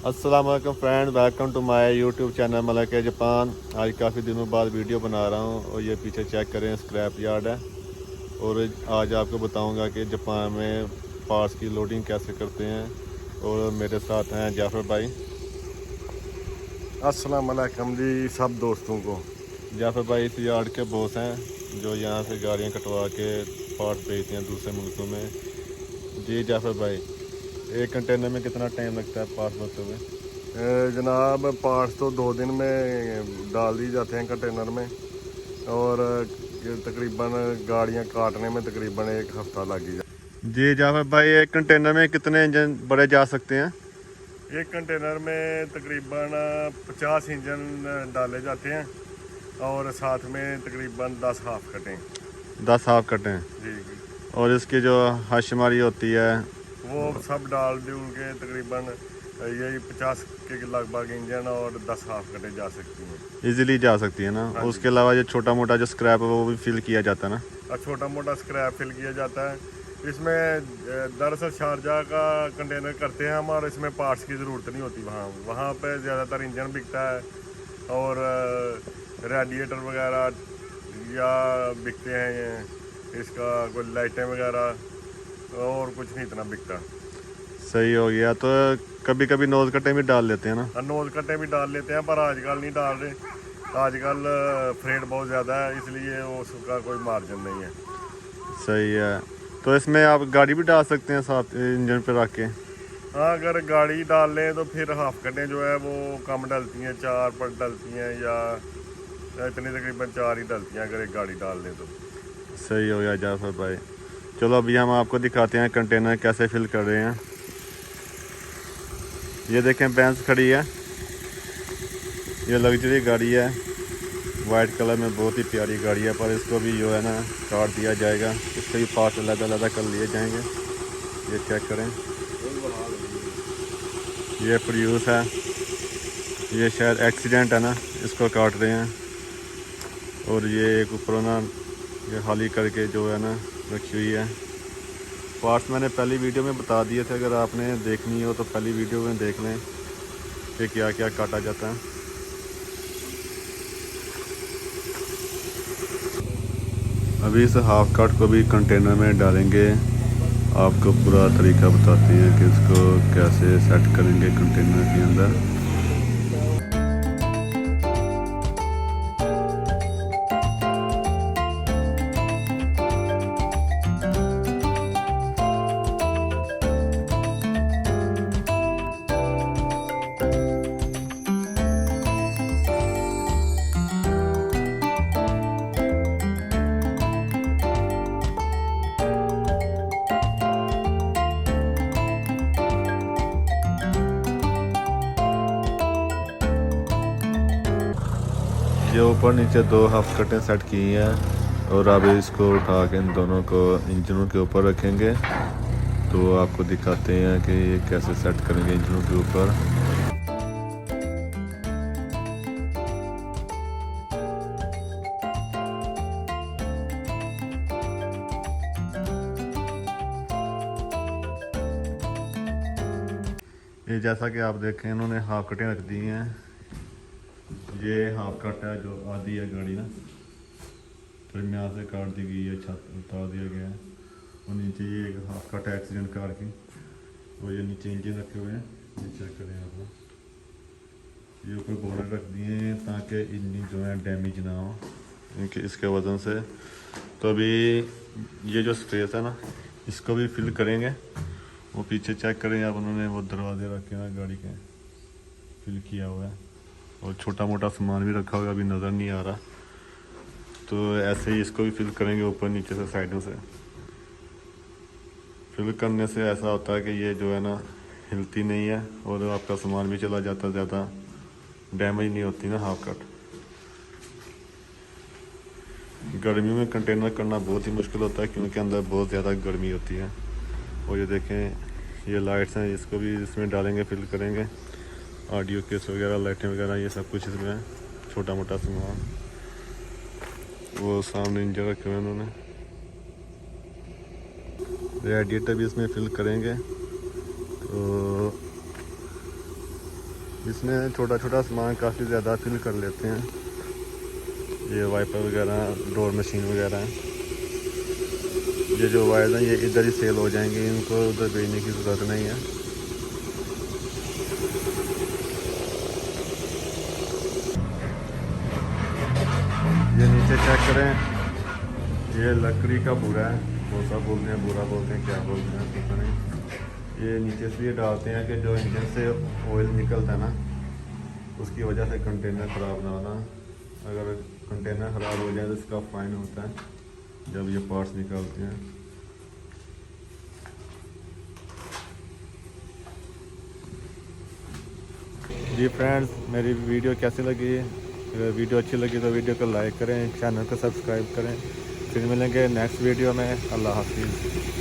अस्सलाम वालेकुम friend, welcome to my YouTube channel Malak Japan. आज काफ़ी दिनों बाद वीडियो बना रहा हूँ और ये पीछे चेक करें स्क्रैप यार्ड है। और आज आपको बताऊँगा कि जापान में पार्ट्स की लोडिंग कैसे करते हैं। और मेरे साथ हैं जाफ़र भाई। अस्सलाम वालेकुम जी सब दोस्तों को। जाफ़र भाई इस यार्ड के बॉस हैं जो यहाँ से गाड़ियाँ कटवा के पार्ट्स भेजते हैं दूसरे मुल्कों में। जी जाफ़र भाई, एक कंटेनर में कितना टाइम लगता है पार्ट्स भरते हुए? जनाब पार्ट्स तो 2 दिन में डाल दी जाते हैं कंटेनर में, और तकरीबन गाड़ियाँ काटने में तकरीबन 1 हफ्ता लग ही जाता जी जाफ़र भाई, एक कंटेनर में कितने इंजन भरे जा सकते हैं? है। एक कंटेनर में तकरीबन 50 इंजन डाले जाते हैं और साथ में तकरीबन 10 हाफ कटें। 10 हाफ कटें। जी जी, और इसकी जो हाशमारी होती है? वो सब डाल दूँ के तकरीबन यही 50 के लगभग इंजन और 10 हाफ कटें जा सकती हैं। इजीली जा सकती है ना। हाँ जी। उसके अलावा जो छोटा मोटा जो स्क्रैप है वो भी फिल किया जाता है ना। और छोटा मोटा स्क्रैप फिल किया जाता है इसमें। दरअसल शारजा का कंटेनर करते हैं हम, और इसमें पार्ट्स की ज़रूरत नहीं होती। वहाँ वहाँ पे ज़्यादातर इंजन बिकता है और रेडिएटर वगैरह या बिकते हैं ये, इसका कोई लाइटें वगैरह, और कुछ नहीं इतना बिकता। सही हो गया। तो कभी कभी नोज कटे भी डाल लेते हैं ना। और नोज कट्टे भी डाल लेते हैं, पर आजकल नहीं डाल रहे। आजकल फ्रेट बहुत ज़्यादा है, इसलिए उसका कोई मार्जिन नहीं है। सही है। तो इसमें आप गाड़ी भी डाल सकते हैं साथ इंजन पे रख के। हाँ, अगर गाड़ी डाल लें तो फिर हाफ कटें जो है वो कम डलती हैं, 4 पर डलती हैं, या इतनी तकरीबन 4 ही डलती हैं अगर एक गाड़ी डाल लें तो। सही हो गया जाफर भाई। चलो अभी हम आपको दिखाते हैं कंटेनर कैसे फिल कर रहे हैं। ये देखें बेंज खड़ी है, ये लग्जरी गाड़ी है, वाइट कलर में बहुत ही प्यारी गाड़ी है। पर इसको भी जो है ना काट दिया जाएगा, इसके भी पार्ट अलग अलग कर लिए जाएंगे। ये चेक करें, ये प्रियूस है, ये शायद एक्सीडेंट है ना, इसको काट रहे हैं। और ये एक ऊपर ना ये खाली करके जो है ना रखी हुई है। पार्ट्स मैंने पहली वीडियो में बता दिए थे, अगर आपने देखनी हो तो पहली वीडियो में देख लें कि क्या क्या काटा जाता है। अभी इस हाफ कट को भी कंटेनर में डालेंगे। आपको पूरा तरीका बताते हैं कि इसको कैसे सेट करेंगे कंटेनर के अंदर। ये ऊपर नीचे 2 हाफ कटें सेट की हैं और अब इसको उठा के इन दोनों को इंजनों के ऊपर रखेंगे। तो आपको दिखाते हैं कि ये कैसे सेट करेंगे इंजनों के ऊपर। ये जैसा कि आप देखें इन्होंने हाफ कटें रख दी हैं। ये हाफ कट है जो आधी है गाड़ी ना, दरमियान से काट दी गई है, छत उतार दिया गया है। और नीचे ये एक हाफ कट है एक्सीडेंट कार की, और ये नीचे इंजन रखे हुए हैं। ये चेक करें आप, ये ऊपर बॉर्डर रख दिए हैं ताकि इंजन जो है डैमेज ना हो क्योंकि इसके वजन से। तो अभी ये जो स्पेस है ना इसको भी फिल करेंगे। वो पीछे चेक करें आप, उन्होंने वो दरवाजे रखे हैं गाड़ी के, फिल किया हुआ है। और छोटा मोटा सामान भी रखा हुआ अभी नज़र नहीं आ रहा। तो ऐसे ही इसको भी फिल करेंगे ऊपर नीचे से, साइडों से। फिल करने से ऐसा होता है कि ये जो है ना हिलती नहीं है और आपका सामान भी चला जाता है, ज़्यादा डैमेज नहीं होती ना हाफ कट। गर्मियों में कंटेनर करना बहुत ही मुश्किल होता है क्योंकि अंदर बहुत ज़्यादा गर्मी होती है। और ये देखें, ये लाइट्स हैं, इसको भी इसमें डालेंगे, फिल करेंगे। ऑडियो केस वगैरह, लाइटें वगैरह, ये सब कुछ इसमें है। छोटा मोटा सामान, वो सामने इंजन रखे हुए उन्होंने। रेडिएटर भी इसमें फिल करेंगे। तो इसमें छोटा छोटा सामान काफ़ी ज़्यादा फिल कर लेते हैं। ये वाइपर वगैरह, डोर मशीन वगैरह हैं। ये जो वायर हैं ये इधर ही सेल हो जाएंगे, इनको उधर भेजने की ज़रूरत नहीं है। ये नीचे चेक करें, ये लकड़ी का बुरा है, भूसा बोलते हैं, बुरा बोलते हैं, क्या बोलते हैं पता नहीं। ये नीचे से ये डालते हैं कि जो इंजन से ऑयल निकलता है ना, उसकी वजह से कंटेनर ख़राब ना होना। अगर कंटेनर ख़राब हो जाए तो इसका फ़ाइन होता है जब ये पार्ट्स निकालते हैं। जी फ्रेंड्स, मेरी वीडियो कैसी लगी? अगर वीडियो अच्छी लगी तो वीडियो को लाइक करें, चैनल को सब्सक्राइब करें। फिर मिलेंगे नेक्स्ट वीडियो में। अल्लाह हाफिज़।